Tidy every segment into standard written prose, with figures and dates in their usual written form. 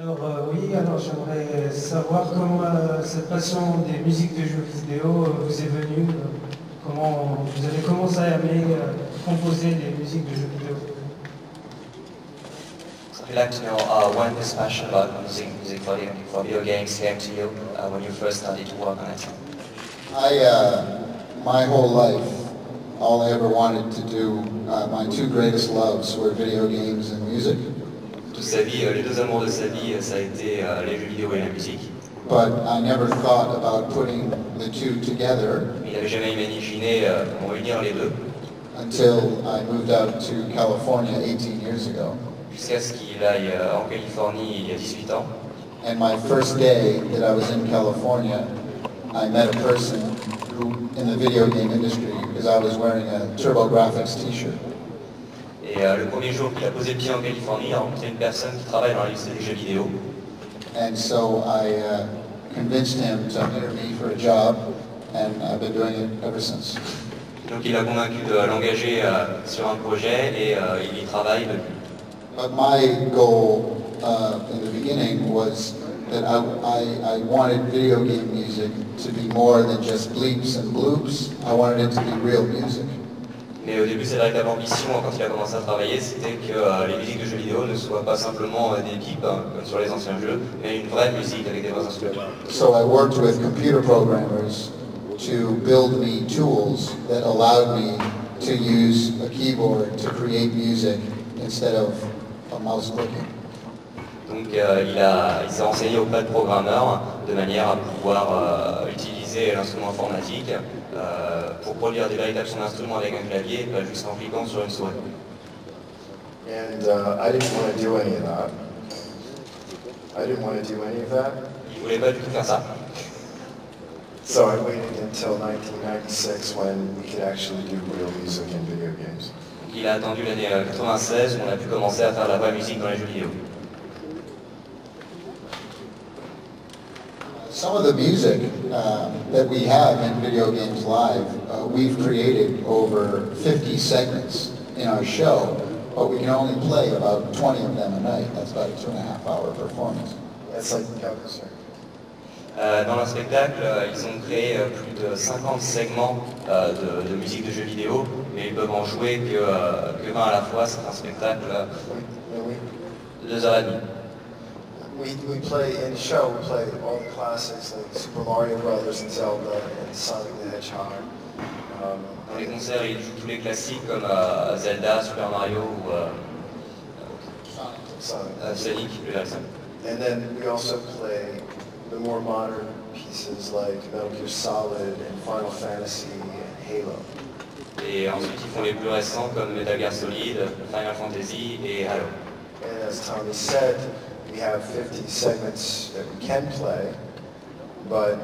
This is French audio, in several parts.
Oui, alors j'aimerais savoir comment cette passion des musiques de jeux vidéo vous est venue, comment vous avez commencé à aimer composer des musiques de jeux vidéo. So I'd like to know when this passion about music for video games came to you when you first started to work on it. My whole life, all I ever wanted to do, my two greatest loves were video games and music. Toute sa vie, les deux amours de sa vie, ça a été les jeux vidéo et la musique. But I never thought about putting the two together. Il n'avait jamais imaginé comment unir les deux. Until I moved out to California 18 years ago. Jusqu'à ce qu'il aille en Californie il y a 18 ans. And my first day that I was in California, I met a person who, in the video game industry, because I was wearing a TurboGrafx t-shirt. Et le premier jour qu'il a posé le pied en Californie, il a rencontré une personne qui travaille dans l'industrie des jeux vidéo. And so I convinced him to hire me for a job, and I've been doing it ever since. Donc il a convaincu de l'engager sur un projet et il y travaille depuis. But my goal in the beginning was that I wanted video game music to be more than just bleeps and bloops. I wanted it to be real music. Mais au début, sa véritable ambition, quand il a commencé à travailler, c'était que les musiques de jeux vidéo ne soient pas simplement des bips, comme sur les anciens jeux, mais une vraie musique avec des vrais instruments. So I worked with computer programmers to build me tools that allowed me to use a keyboard to create music instead of a mouse clicking. Donc il s'est renseigné auprès de programmeurs de manière à pouvoir utiliser l'instrument informatique pour produire des véritables sons d'instruments avec un clavier, pas juste en cliquant sur une souris. And I didn't want to do any of that. Il voulait pas du tout faire ça. So I waited until 1996 when we could actually do real music in video games. Il a attendu l'année 96 où on a pu commencer à faire de la vraie musique dans les jeux vidéo. Some of the music that we have in Video Games Live, we've created over 50 segments in our show, but we can only play about 20 of them a night. That's about a 2.5-hour performance. That's like, dans leur spectacle, ils ont créé plus de 50 segments de musique de jeux vidéo, mais ils peuvent en jouer que 20 à la fois. C'est un spectacle de 2h30. We play in the show, we play all the classics like Super Mario Brothers and Zelda and Sonic the Hedgehog. Dans les concerts, ils jouent tous les classiques comme Zelda, Super Mario ou Sonic, le Jackson. And then we also play the more modern pieces like Metal Gear Solid and Final Fantasy and Halo. Et ensuite, ils font les plus récents comme Metal Gear Solid, Final Fantasy et Halo. And as Tommy said, we have 50 segments that we can play, but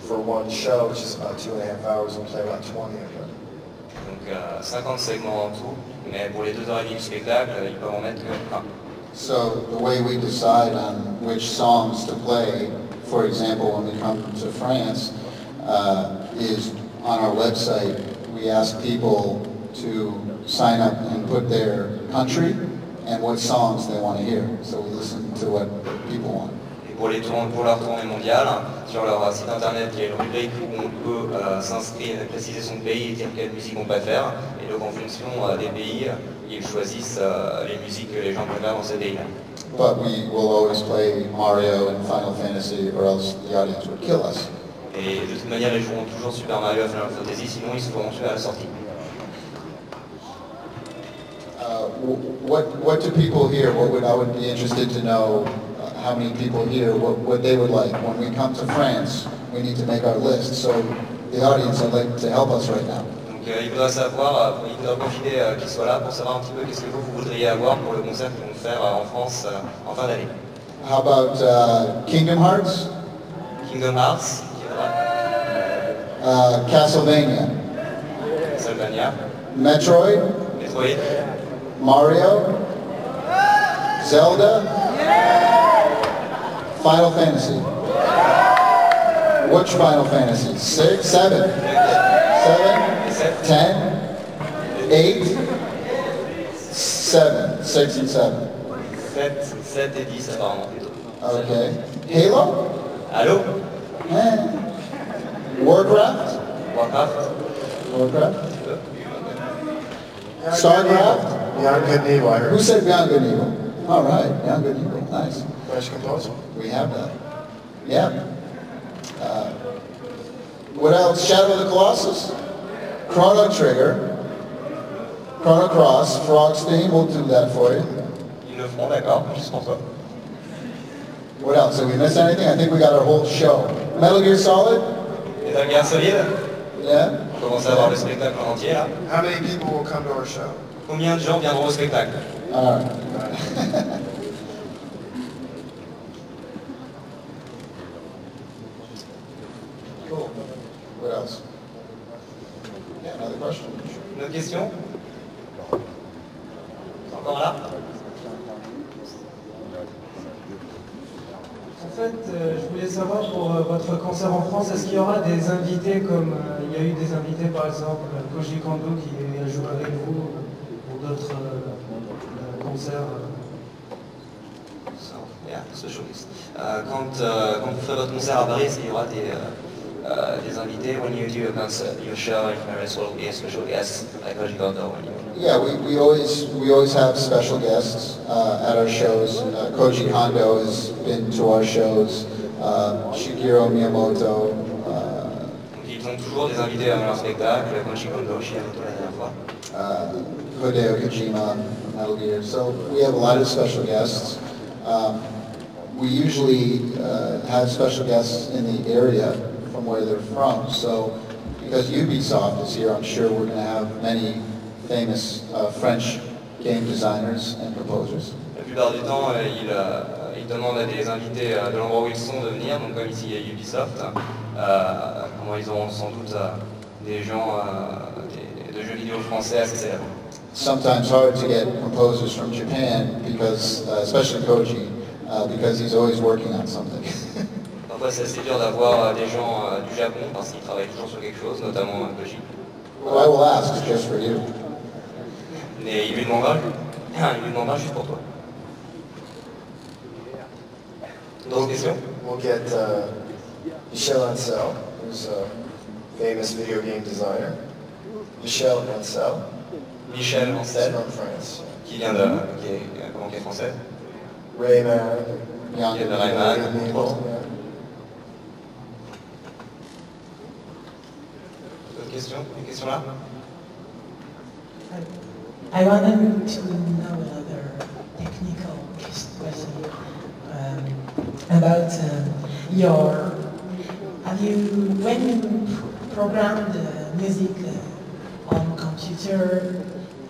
for one show, which is about 2.5 hours, we play about 20 of them. Donc 50 segments en tout, mais pour les 2h30 du spectacle, ils peuvent en mettre que 1. So the way we decide on which songs to play, for example, when we come to France, is on our website. We ask people to sign up and put their country and what songs they want to hear. So we listen to what people want. Et pour leur tournée mondiale, sur leur site internet, il y a une rubrique où on peut s'inscrire, préciser son pays et dire quelle musique on préfère. Et donc en fonction des pays, ils choisissent les musiques que les gens préfèrent dans ces pays-là. But we will always play Mario and Final Fantasy, or else the audience would kill us. Et de toute manière, ils joueront toujours Super Mario et Final Fantasy, sinon ils se feront tuer à la sortie. What do people here? I would be interested to know how many people here, what they would like. When we come to France, we need to make our list. So the audience would like to help us right now. Donc il faudra savoir, il faudra profiter qu'ils soient là pour savoir un petit peu qu'est-ce que vous voudriez avoir pour le concert qu'ils vont faire en France en fin d'année. How about Kingdom Hearts? Kingdom Hearts, qui viendra. Castlevania. Castlevania. Metroid. Metroid. Mario. Zelda. Final Fantasy. Which Final Fantasy? 6, 7? 7, 10, 8, 7, 6 and 7. 7 et 10 apparemment plutôt. Okay. Halo? Halo? Warcraft? Warcraft? Warcraft? Starcraft? Beyond Good and Evil, I heard. Who said Beyond Good and Evil? All right, Beyond Good and Evil, nice. French composer. We have that. Yeah. What else? Shadow of the Colossus? Chrono Trigger. Chrono Cross. Frog's Theme, we'll do that for you. Ils le feront, d'accord, juste pour toi. What else? Did we miss anything? I think we got our whole show. Metal Gear Solid? Metal Gear Solid? Yeah. On commence à voir le spectacle en entier là. How many people will come to our show? Combien de gens viendront au spectacle? All right. Cool. What else? Yeah, another question? Une autre question? Encore là? En fait, je voulais savoir pour votre concert en France, est-ce qu'il y aura des invités comme il y a eu des invités par exemple Koji Kondo qui a joué avec vous pour d'autres concerts Yeah, socialist. Quand vous ferez votre concert à Paris, est-ce qu'il y aura des invités? When you do a concert, your show in Paris, will be a special guest like Koji Kondo when you... Yeah, we always have special guests at our shows. Koji Kondo has been to our shows. Shigeru Miyamoto. Ils ont toujours des invités à leur spectacle. Koji Kondo, Shigeru la dernière fois. Hideo Kojima, Metal Gear. So we have a lot of special guests. We usually have special guests in the area from where they're from. So because Ubisoft is here, I'm sure we're going to have many famous French game designers and composers. La plupart du temps, ils demandent à des invités de l'endroit où ils sont de venir. Donc comme ici il y a Ubisoft, ils auront sans doute des gens de jeux vidéo français assez célèbres. Sometimes hard to get composers from Japan because, especially Koji, because he's always working on something. Parfois c'est assez dur d'avoir des gens du Japon parce qu'ils travaillent toujours sur quelque chose, notamment Koji. Well, I will ask just for you. Mais il lui demandera juste pour toi. D'autres questions? We'll get Michel Ancel, who's a famous video game designer. Michel Ancel. Michel Ancel, from France. qui est français. Rayman. Young. Qui est de Rayman, entre autres. D'autres questions? Une question là? I wanted to know another technical question about when you program the music on computer,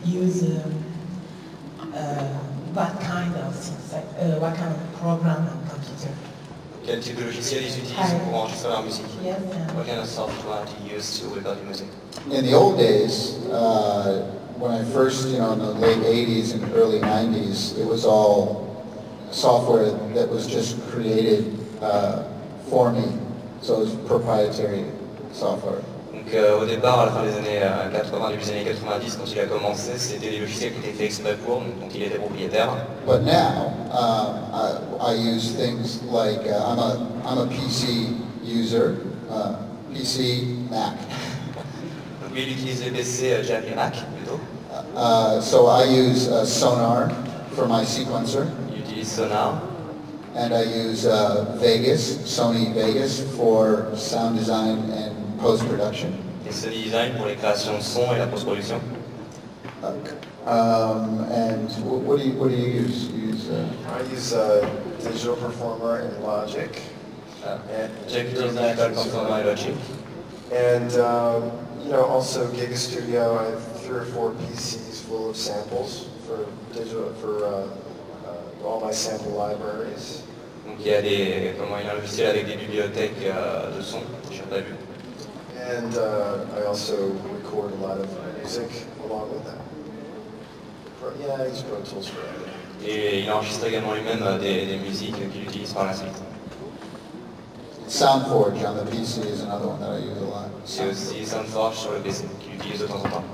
use what kind of program on computer? Quel type de logiciel ils utilisent pour enregistrer leur musique? Yes. What kind of software do you use to record your music? In the old days, when I first, in the late 80s and early 90s, it was all software that was just created for me. So it was proprietary software. Donc au départ, à la fin des années 80, début des années 90, quand il a commencé, c'était des logiciels qui étaient faits exprès pour, donc il était propriétaire. But now, I use things like, I'm a PC user, PC, Mac. Donc lui, il utilise les PC, j'ai appelé Mac plutôt. So I use Sonar for my sequencer. Il utilise Sonar. And I use Vegas, Sony Vegas, for sound design and post-production. Et Sony Design pour les créations de son et la post-production. And what do you use? I use Digital Performer and Logic. J'utilise Digital Performer et Logic. And also Giga Studio. I have 3 or 4 PCs full of samples for all my sample libraries. Donc il y a un logiciel avec des bibliothèques de son, j'ai prévu. And I also record a lot of music along with that. I use Pro Tools for that. Et il enregistre également lui-même des musiques qu'il utilise par la suite. SoundForge on the PC is another one that I use a lot. C'est aussi SoundForge sur le PC qu'il utilise de temps en temps.